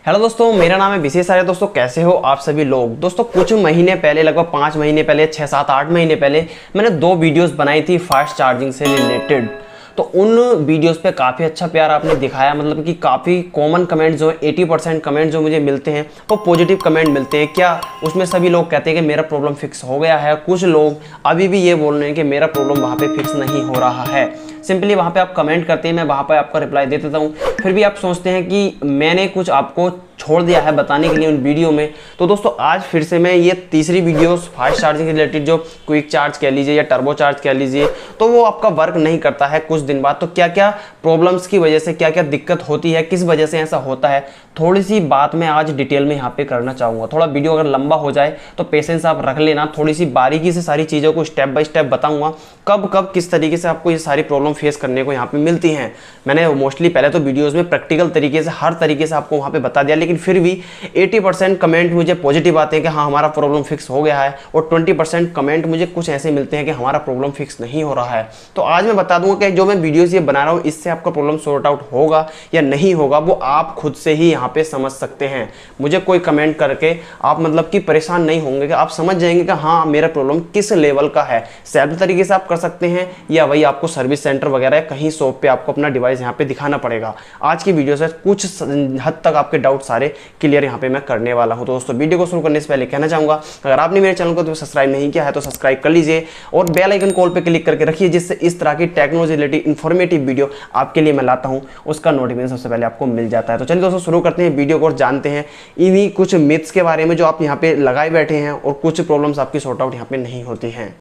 Hello दोस्तों, मेरा नाम है विशेष आर्य। दोस्तों कैसे हो आप सभी लोग। दोस्तों कुछ महीने पहले, लगभग 5 महीने पहले, 6, 7, 8 महीने पहले मैंने 2 वीडियोस बनाई थी फास्ट चार्जिंग से रिलेटेड। तो उन वीडियोस पे काफ़ी अच्छा प्यार आपने दिखाया, मतलब कि काफ़ी कॉमन कमेंट जो 80% कमेंट जो मुझे मिलते हैं वो पॉजिटिव कमेंट मिलते हैं। क्या उसमें सभी लोग कहते हैं कि मेरा प्रॉब्लम फिक्स हो गया है। कुछ लोग अभी भी ये बोल रहे हैं कि मेरा प्रॉब्लम वहाँ पे फिक्स नहीं हो रहा है। सिंपली वहाँ पे आप कमेंट करते हैं, मैं वहाँ पे आपका रिप्लाई दे देता हूँ। फिर भी आप सोचते हैं कि मैंने कुछ आपको छोड़ दिया है बताने के लिए उन वीडियो में। तो दोस्तों आज फिर से मैं ये तीसरी वीडियो फास्ट चार्जिंग से रिलेटेड, जो क्विक चार्ज कह लीजिए या टर्बो चार्ज कह लीजिए, तो वो आपका वर्क नहीं करता है कुछ दिन बाद। तो क्या क्या प्रॉब्लम्स की वजह से, क्या क्या दिक्कत होती है, किस वजह से ऐसा होता है, थोड़ी सी बात मैं आज डिटेल में यहाँ पे करना चाहूँगा। थोड़ा वीडियो अगर लंबा हो जाए तो पेशेंस आप रख लेना, थोड़ी सी बारीकी से सारी चीज़ों को स्टेप बाय स्टेप बताऊँगा, कब कब किस तरीके से आपको ये सारी प्रॉब्लम फेस करने को यहाँ पे मिलती हैं। मैंने मोस्टली पहले तो वीडियोज़ में प्रैक्टिकल तरीके से हर तरीके से आपको वहाँ पे बता दिया, लेकिन फिर भी 80% कमेंट मुझे पॉजिटिव आते हैं कि हाँ हमारा प्रॉब्लम फिक्स हो गया है, और 20% कमेंट मुझे कुछ ऐसे मिलते हैं कि हमारा प्रॉब्लम फिक्स नहीं हो रहा है। तो आज मैं बता दूंगा कि जो मैं वीडियोस ये बना रहा हूँ इससे आपका प्रॉब्लम सॉर्ट आउट होगा या नहीं होगा, वो आप खुद से ही यहाँ पे समझ सकते हैं। मुझे कोई कमेंट करके आप मतलब कि परेशान नहीं होंगे, कि आप समझ जाएंगे कि हाँ मेरा प्रॉब्लम किस लेवल का है। सेल्फ तरीके से आप कर सकते हैं, या वही आपको सर्विस सेंटर वगैरह या कहीं शॉप पे आपको अपना डिवाइस यहाँ पे दिखाना पड़ेगा। आज की वीडियो से कुछ हद तक आपके डाउट सारे क्लियर यहाँ पे मैं करने वाला हूँ। तो दोस्तों वीडियो को शुरू करने से पहले कहना चाहूँगा, अगर आपने मेरे चैनल को तो सब्सक्राइब नहीं किया है तो सब्सक्राइब कर लीजिए, और बेल आइकन कॉल पे क्लिक करके रखिए, जिससे इस तरह की टेक्नोलॉजी रिलेटेड इन्फॉर्मेटिव वीडियो आपके लिए मैं लाता हूँ उसका नोटिफिकेशन सबसे पहले आपको मिल जाता है। तो चलिए दोस्तों शुरू करते हैं वीडियो को और जानते हैं इन्हीं कुछ मिथ्स के बारे में जो आप यहाँ पे लगाए बैठे हैं, और कुछ प्रॉब्लम्स आपकी सॉर्ट आउट यहाँ पे नहीं होती हैं।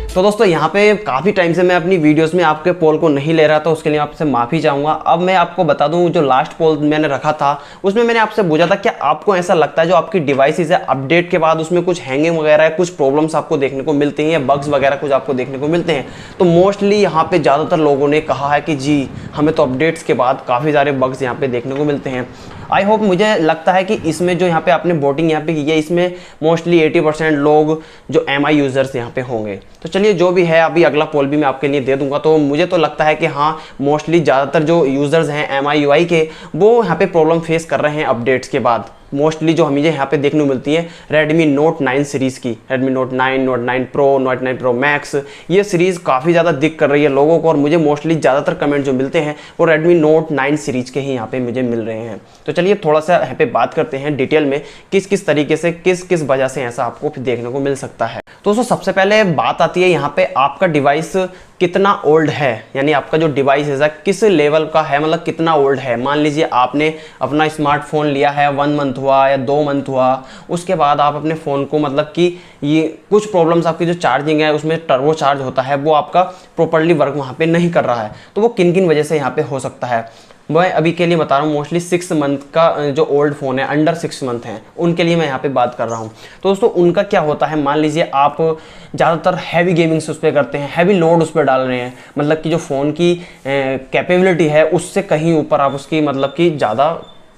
तो दोस्तों यहाँ पे काफ़ी टाइम से मैं अपनी वीडियोस में आपके पोल को नहीं ले रहा था, उसके लिए आपसे माफ़ी चाहूँगा। अब मैं आपको बता दूँ, जो लास्ट पोल मैंने रखा था उसमें मैंने आपसे पूछा था क्या आपको ऐसा लगता है जो आपकी डिवाइसेस है अपडेट के बाद उसमें कुछ हैंगिंग वगैरह है, कुछ प्रॉब्लम्स आपको देखने को मिलते हैं, या बग्स वगैरह कुछ आपको देखने को मिलते हैं। तो मोस्टली यहाँ पर ज़्यादातर लोगों ने कहा है कि जी हमें तो अपडेट्स के बाद काफ़ी सारे बग्स यहाँ पर देखने को मिलते हैं। आई होप, मुझे लगता है कि इसमें जो यहाँ पे आपने वोटिंग यहाँ पे की है, इसमें मोस्टली 80% लोग जो MI यूज़र्स यहाँ पे होंगे। तो चलिए जो भी है, अभी अगला पोल भी मैं आपके लिए दे दूंगा। तो मुझे तो लगता है कि हाँ मोस्टली ज़्यादातर जो यूज़र्स हैं MI UI के, वो यहाँ पे प्रॉब्लम फेस कर रहे हैं अपडेट्स के बाद। मोस्टली जो हमें यहाँ पे देखने को मिलती है Redmi Note 9 सीरीज़ की, Redmi Note 9, Note 9 Pro, Note 9 Pro Max, ये सीरीज़ काफ़ी ज़्यादा दिक कर रही है लोगों को, और मुझे मोस्टली ज़्यादातर कमेंट जो मिलते हैं वो Redmi Note 9 सीरीज़ के ही यहाँ पे मुझे मिल रहे हैं। तो चलिए थोड़ा सा यहाँ पे बात करते हैं डिटेल में, किस किस तरीके से, किस किस वजह से ऐसा आपको देखने को मिल सकता है। तो दोस्तों सबसे पहले बात आती है यहाँ पे आपका डिवाइस कितना ओल्ड है, यानी आपका जो डिवाइस है किस लेवल का है, मतलब कितना ओल्ड है। मान लीजिए आपने अपना स्मार्टफोन लिया है 1 मंथ हुआ या 2 मंथ हुआ, उसके बाद आप अपने फ़ोन को मतलब कि ये कुछ प्रॉब्लम्स, आपकी जो चार्जिंग है उसमें टर्बो चार्ज होता है वो आपका प्रॉपर्ली वर्क वहाँ पे नहीं कर रहा है। तो वो किन किन वजह से यहाँ पे हो सकता है, मैं अभी के लिए बता रहा हूँ। मोस्टली 6 मंथ का जो ओल्ड फ़ोन है, अंडर 6 मंथ हैं, उनके लिए मैं यहाँ पे बात कर रहा हूँ। तो दोस्तों उनका क्या होता है, मान लीजिए आप ज़्यादातर हैवी गेमिंग्स उस पर करते हैं, हैवी लोड उस पर डाल रहे हैं, मतलब कि जो फ़ोन की कैपेबिलिटी है उससे कहीं ऊपर आप उसकी मतलब कि ज़्यादा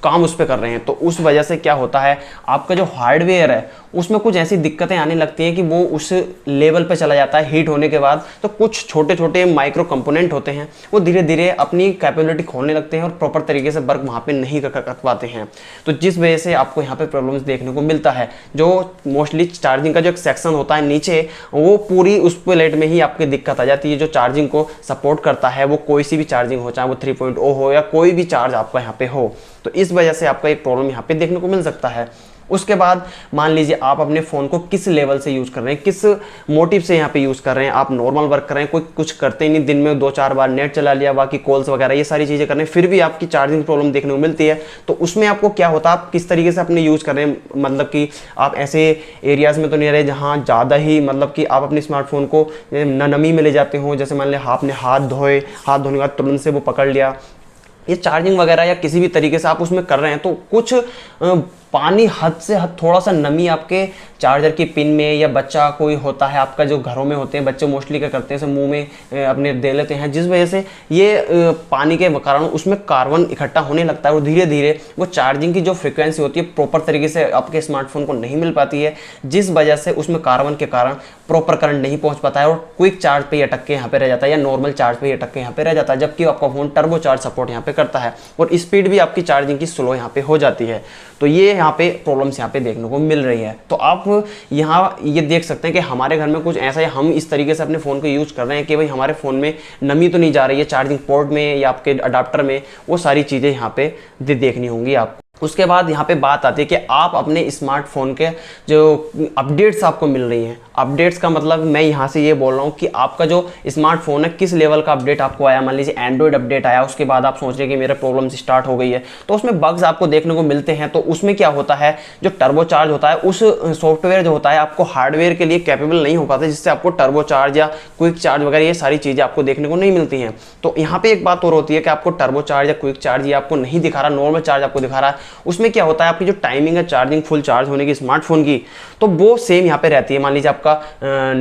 काम उस पर कर रहे हैं। तो उस वजह से क्या होता है, आपका जो हार्डवेयर है उसमें कुछ ऐसी दिक्कतें आने लगती हैं कि वो उस लेवल पे चला जाता है हीट होने के बाद। तो कुछ छोटे छोटे माइक्रो कंपोनेंट होते हैं वो धीरे धीरे अपनी कैपेबिलिटी खोलने लगते हैं और प्रॉपर तरीके से वर्क वहाँ पे नहीं कर पाते हैं। तो जिस वजह से आपको यहाँ पे प्रॉब्लम्स देखने को मिलता है। जो मोस्टली चार्जिंग का जो एक सेक्शन होता है नीचे, वो पूरी उस प्लेट में ही आपकी दिक्कत आ जाती है। जो चार्जिंग को सपोर्ट करता है वो कोई सी भी चार्जिंग हो, चाहे वो 3.0 हो या कोई भी चार्ज आपका यहाँ पे हो, तो इस वजह से आपका एक प्रॉब्लम यहाँ पे देखने को मिल सकता है। उसके बाद मान लीजिए आप अपने फ़ोन को किस लेवल से यूज़ कर रहे हैं, किस मोटिव से यहाँ पे यूज़ कर रहे हैं। आप नॉर्मल वर्क कर रहे हैं, कोई कुछ करते ही नहीं, दिन में 2-4 बार नेट चला लिया, बाकी कॉल्स वगैरह ये सारी चीज़ें कर रहे हैं, फिर भी आपकी चार्जिंग प्रॉब्लम देखने को मिलती है। तो उसमें आपको क्या होता है, आप किस तरीके से अपने यूज़ कर रहे हैं, मतलब कि आप ऐसे एरियाज़ में तो नहीं रहे जहाँ ज़्यादा ही मतलब कि आप अपने स्मार्टफोन को नमी में ले जाते हो। जैसे मान लिया आपने हाथ धोए, हाथ धोने के बाद तुरंत से वो पकड़ लिया, ये चार्जिंग वगैरह या किसी भी तरीके से आप उसमें कर रहे हैं, तो कुछ पानी हद से हद थोड़ा सा नमी आपके चार्जर की पिन में, या बच्चा कोई होता है आपका जो घरों में होते हैं, बच्चे मोस्टली क्या करते हैं मुंह में अपने दे लेते हैं, जिस वजह से ये पानी के कारण उसमें कार्बन इकट्ठा होने लगता है और धीरे धीरे वो चार्जिंग की जो फ्रिक्वेंसी होती है प्रॉपर तरीके से आपके स्मार्टफोन को नहीं मिल पाती है, जिस वजह से उसमें कार्बन के कारण प्रॉपर करंट नहीं पहुंच पाता है और क्विक चार्ज पे अटक के यहाँ पे रह जाता है या नॉर्मल चार्ज पे अटक के यहाँ पे रह जाता है, जबकि आपका फोन टर्बो चार्ज सपोर्ट यहाँ पे करता है और स्पीड भी आपकी चार्जिंग की स्लो यहाँ पे हो जाती है। तो ये यहाँ पे प्रॉब्लम्स यहाँ पे देखने को मिल रही है। तो आप यहाँ ये देख सकते हैं कि हमारे घर में कुछ ऐसा है, हम इस तरीके से अपने फ़ोन को यूज़ कर रहे हैं कि भाई हमारे फ़ोन में नमी तो नहीं जा रही है, चार्जिंग पोर्ट में या आपके अडाप्टर में, वो सारी चीज़ें यहाँ पे देखनी होंगी आपको। उसके बाद यहाँ पे बात आती है कि आप अपने स्मार्टफोन के जो अपडेट्स आपको मिल रही हैं, अपडेट्स का मतलब मैं यहाँ से ये बोल रहा हूँ कि आपका जो स्मार्टफोन है किस लेवल का अपडेट आपको आया। मान लीजिए एंड्रॉयड अपडेट आया, उसके बाद आप सोच रहे हैं कि मेरे प्रॉब्लम स्टार्ट हो गई है, तो उसमें बग्स आपको देखने को मिलते हैं। तो उसमें क्या होता है, जो टर्बो चार्ज होता है उस सॉफ्टवेयर जो होता है आपको हार्डवेयर के लिए कैपेबल नहीं हो पाता, जिससे आपको टर्बो चार्ज या क्विक चार्ज वगैरह ये सारी चीज़ें आपको देखने को नहीं मिलती हैं। तो यहाँ पे एक बात और होती है कि आपको टर्बो चार्ज या क्विक चार्ज ये आपको नहीं दिखा रहा, नॉर्मल चार्ज आपको दिखा रहा है। उसमें क्या होता है, आपकी जो टाइमिंग है चार्जिंग फुल चार्ज होने की स्मार्टफोन की, तो वो सेम यहाँ पे रहती है। मान लीजिए आपका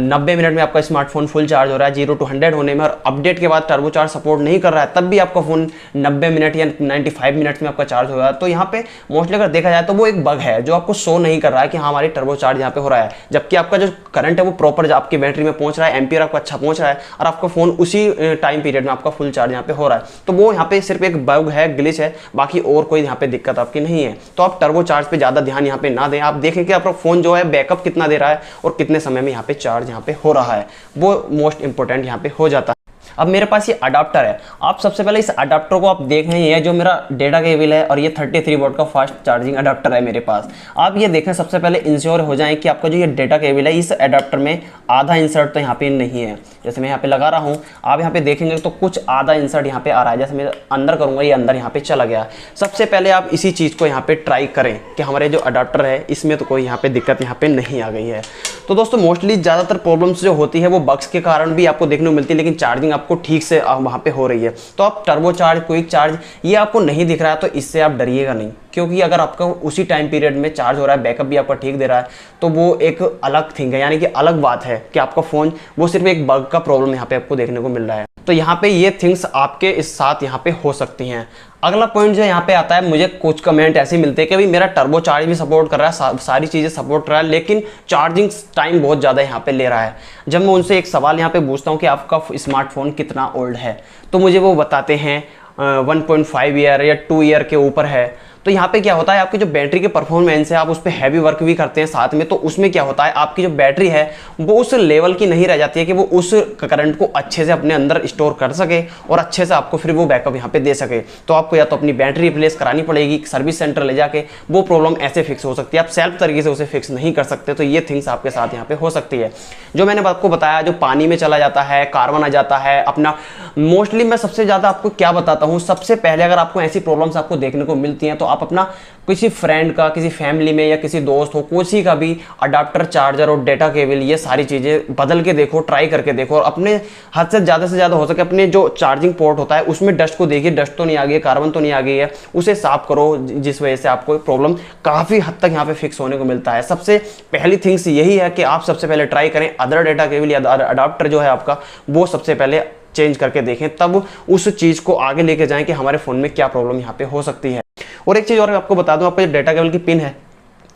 90 मिनट में आपका स्मार्टफोन फुल चार्ज हो रहा है 0 to 100 होने में, और अपडेट के बाद टर्बो चार्ज सपोर्ट नहीं कर रहा है, तब भी आपका फोन 90 मिनट या 95 मिनट में आपका चार्ज हो रहा है। तो यहाँ पे मोस्टली अगर देखा जाए तो वो एक बग है जो आपको शो नहीं कर रहा है कि हाँ हमारी टर्बो चार्ज यहाँ पे हो रहा है, जबकि आपका जो करंट है वो प्रॉपर आपकी बैटरी में पहुंच रहा है, एम्पियर आपका अच्छा पहुंच रहा है और आपका फोन उसी टाइम पीरियड में आपका फुल चार्ज यहाँ पे हो रहा है। तो वो यहाँ पे सिर्फ एक बग है, ग्लिच है, बाकी और कोई यहाँ पे दिक्कत आपकी नहीं है। तो आप टर्बो चार्ज पे ज़्यादा ध्यान यहाँ पे ना दें, आप देखें कि आपका फोन जो है बैकअप कितना दे रहा है और कितने समय में यहाँ पे चार्ज यहाँ पे हो रहा है, वो मोस्ट इंपॉर्टेंट यहाँ पे हो जाता है। अब मेरे पास ये अडाप्टर है, आप सबसे पहले इस अडाप्टर को आप देख रहे हैं, जो मेरा डेटा केबल है और ये 33 वोल्ट का फास्ट चार्जिंग अडाप्टर है मेरे पास। आप ये देखें, सबसे पहले इंश्योर हो जाएं कि आपका जो ये डेटा केबल है इस अडाप्टर में आधा इंसर्ट तो यहाँ पे नहीं है। जैसे मैं यहाँ पे लगा रहा हूँ, आप यहाँ पे देखेंगे तो कुछ आधा इंसर्ट यहाँ पे आ रहा है, जैसे मैं अंदर करूँगा ये अंदर यहाँ पे चला गया। सबसे पहले आप इसी चीज़ को यहाँ पे ट्राई करें कि हमारे जो अडाप्टर है इसमें तो कोई यहाँ पे दिक्कत यहाँ पे नहीं आ गई है। तो दोस्तों मोस्टली ज़्यादातर प्रॉब्लम्स जो होती है वो बग्स के कारण भी आपको देखने को मिलती है, लेकिन चार्जिंग आपको ठीक से वहाँ पे हो रही है। तो आप टर्बो चार्ज, क्विक चार्ज ये आपको नहीं दिख रहा है तो इससे आप डरिएगा नहीं, क्योंकि अगर आपका उसी टाइम पीरियड में चार्ज हो रहा है, बैकअप भी आपका ठीक दे रहा है, तो वो एक अलग थिंग है, यानी कि अलग बात है कि आपका फ़ोन वो सिर्फ एक बग का प्रॉब्लम यहाँ पे आपको देखने को मिल रहा है। तो यहाँ पे ये थिंग्स आपके इस साथ यहाँ पे हो सकती हैं। अगला पॉइंट जो यहाँ पे आता है, मुझे कुछ कमेंट ऐसे मिलते हैं कि भाई मेरा टर्बो चार्ज भी सपोर्ट कर रहा है, सारी चीज़ें सपोर्ट कर रहा है, लेकिन चार्जिंग टाइम बहुत ज़्यादा यहाँ पे ले रहा है। जब मैं उनसे एक सवाल यहाँ पे पूछता हूँ कि आपका स्मार्टफोन कितना ओल्ड है, तो मुझे वो बताते हैं 1.5 ईयर या 2 ईयर के ऊपर है। तो यहाँ पे क्या होता है, आपकी जो बैटरी के परफॉर्मेंस है, आप उस पर हैवी वर्क भी करते हैं साथ में, तो उसमें क्या होता है आपकी जो बैटरी है वो उस लेवल की नहीं रह जाती है कि वो उस करंट को अच्छे से अपने अंदर स्टोर कर सके और अच्छे से आपको फिर वो बैकअप यहाँ पे दे सके। तो आपको या तो अपनी बैटरी रिप्लेस करानी पड़ेगी, सर्विस सेंटर ले जाके, वो प्रॉब्लम ऐसे फिक्स हो सकती है, आप सेल्फ तरीके से उसे फिक्स नहीं कर सकते। तो ये थिंग्स आपके साथ यहाँ पे हो सकती है। जो मैंने आपको बताया, जो पानी में चला जाता है, कार्बन आ जाता है अपना, मोस्टली मैं सबसे ज़्यादा आपको क्या बताता हूँ, सबसे पहले अगर आपको ऐसी प्रॉब्लम्स आपको देखने को मिलती हैं तो आप अपना किसी फ्रेंड का, किसी फैमिली में या किसी दोस्त हो, किसी का भी अडाप्टर, चार्जर और डेटा केबल ये सारी चीज़ें बदल के देखो, ट्राई करके देखो, और अपने हद से ज़्यादा हो सके अपने जो चार्जिंग पोर्ट होता है उसमें डस्ट को देखिए, डस्ट तो नहीं आ गई है, कार्बन तो नहीं आ गई है, उसे साफ करो, जिस वजह से आपको प्रॉब्लम काफ़ी हद तक यहाँ पे फिक्स होने को मिलता है। सबसे पहली थिंग्स यही है कि आप सबसे पहले ट्राई करें अदर डेटा केबल या अडाप्टर जो है आपका, वो सबसे पहले चेंज करके देखें, तब उस चीज़ को आगे लेके जाएं कि हमारे फ़ोन में क्या प्रॉब्लम यहाँ पे हो सकती है। और एक चीज़ और आपको बता दूं, आपका जो डेटा केबल की पिन है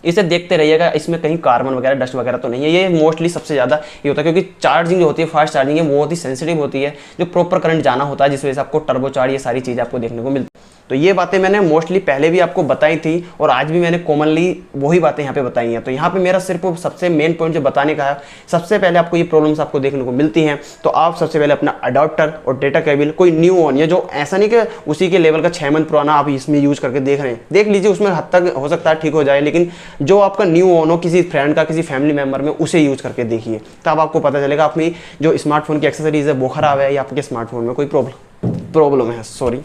इसे देखते रहिएगा, इसमें कहीं कार्बन वगैरह, डस्ट वगैरह तो नहीं है। ये मोस्टली सबसे ज़्यादा ये होता है, क्योंकि चार्जिंग जो होती है, फास्ट चार्जिंग है, वो बहुत ही सेंसिटिव होती है, जो प्रॉपर करंट जाना होता है, जिस वजह से आपको टर्बो चार्ज ये सारी चीज़ें आपको देखने को मिलती है। तो ये बातें मैंने मोस्टली पहले भी आपको बताई थी और आज भी मैंने कॉमनली वही बातें यहाँ पे बताई हैं। तो यहाँ पे मेरा सिर्फ सबसे मेन पॉइंट जो बताने का है, सबसे पहले आपको ये प्रॉब्लम्स आपको देखने को मिलती हैं, तो आप सबसे पहले अपना अडाप्टर और डेटा केबल कोई न्यू ऑन, या जो ऐसा नहीं कि उसी के लेवल का 6 मंथ पुराना आप इसमें यूज़ करके देख रहे हैं, देख लीजिए, उसमें हद तक हो सकता है ठीक हो जाए, लेकिन जो आपका न्यू ऑन हो, किसी फ्रेंड का, किसी फैमिली मेम्बर में, उसे यूज़ करके देखिए, तब आपको पता चलेगा अपनी जो स्मार्टफोन की एक्सेसरीज है वो खराब है या आपके स्मार्टफोन में कोई प्रॉब्लम है। सॉरी।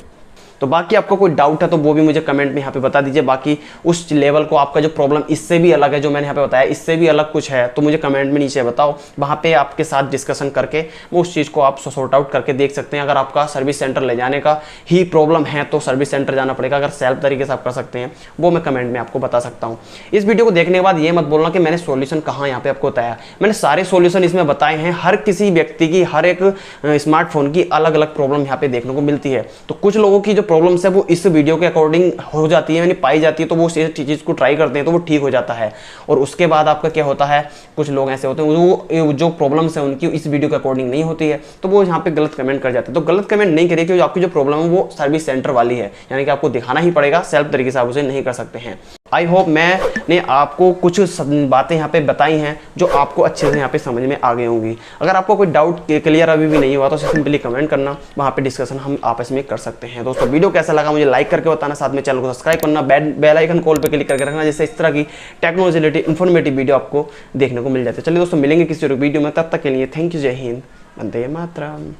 तो बाकी आपको कोई डाउट है तो वो भी मुझे कमेंट में यहाँ पे बता दीजिए। बाकी उस लेवल को आपका जो प्रॉब्लम इससे भी अलग है, जो मैंने यहाँ पे बताया इससे भी अलग कुछ है, तो मुझे कमेंट में नीचे बताओ। वहाँ पे आपके साथ डिस्कशन करके वो उस चीज़ को आप सॉर्ट आउट करके देख सकते हैं। अगर आपका सर्विस सेंटर ले जाने का ही प्रॉब्लम है तो सर्विस सेंटर जाना पड़ेगा। अगर सेल्फ तरीके से आप कर सकते हैं वो मैं कमेंट में आपको बता सकता हूँ। इस वीडियो को देखने के बाद ये मत बोलना कि मैंने सॉल्यूशन कहाँ यहाँ पे आपको बताया। मैंने सारे सॉल्यूशन इसमें बताए हैं। हर किसी व्यक्ति की, हर एक स्मार्टफोन की अलग अलग प्रॉब्लम यहाँ पे देखने को मिलती है। तो कुछ लोगों की जो प्रॉब्लम्स है वो इस वीडियो के अकॉर्डिंग हो जाती है, यानी पाई जाती है, तो वो चीज़ को ट्राई करते हैं तो वो ठीक हो जाता है। और उसके बाद आपका क्या होता है, कुछ लोग ऐसे होते हैं वो जो प्रॉब्लम्स है उनकी इस वीडियो के अकॉर्डिंग नहीं होती है, तो वो यहाँ पे गलत कमेंट कर जाते हैं। तो गलत कमेंट नहीं करिए, क्योंकि आपकी जो प्रॉब्लम है वो सर्विस सेंटर वाली है, यानी कि आपको दिखाना ही पड़ेगा, सेल्फ तरीके से आप उसे नहीं कर सकते हैं। आई होप मैंने आपको कुछ बातें यहाँ पे बताई हैं जो आपको अच्छे से यहाँ पे समझ में आ गई होंगी। अगर आपको कोई डाउट क्लियर अभी भी नहीं हुआ तो सिंपली कमेंट करना, वहाँ पे डिस्कशन हम आपस में कर सकते हैं। दोस्तों वीडियो कैसा लगा मुझे लाइक करके बताना, साथ में चैनल को सब्सक्राइब करना, बेल आइकन कॉल पे क्लिक करके रखना, जिससे इस तरह की टेक्नोलॉजी रिलेटेड इन्फॉर्मेटिव वीडियो आपको देखने को मिल जाते हैं। चलिए दोस्तों मिलेंगे किसी और वीडियो में, तब तक के लिए थैंक यू, जय हिंद, वंदे मातरम।